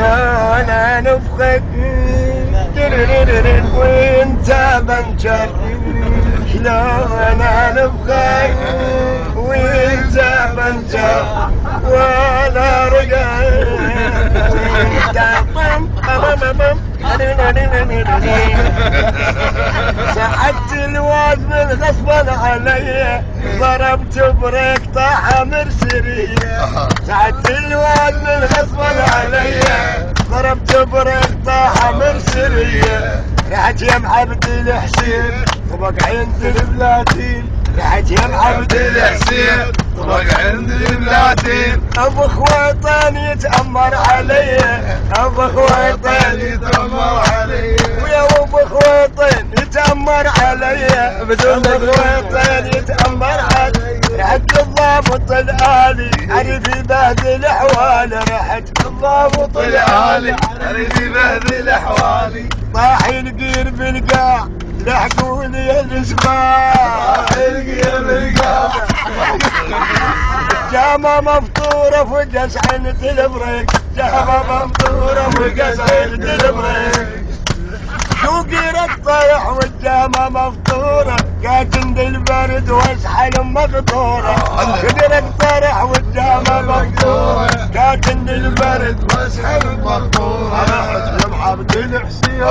انا نفخك وانت بنجر شلون انا نفخك وانت بنجر وانا رقم سحبت الواد من غصبا علي ضربت بريك طاح مرسرية سحبت الواد من غصبا علي ضربت بريك طاح مرسرية رحت يم عبد الحسين طبق عند البلاتين رحت يم عبد الحسين طبق عند البلاتين ابو خويطان يتأمر علي ابو خويطان يتأمر علي ويا ابو خويطان يتأمر علي بدون خويطان يتأمر علي رحت الضابط الآلي عرفي بهذه احوالي رحت الضابط الآلي عرفي بهذه الاحوالي طاح القير بالقاع لحقوا لي الاسباع القير بالقاع جامة مفطورة فوق عينة البريك جامة مفطورة فوق عينة البريك شوقي الطيح والجامة مفطورة قاتل البرد واسحل مقطورة قدر الطرح والجامة مفطورة قاتل البرد واسحل مقطورة يا عبد الحسين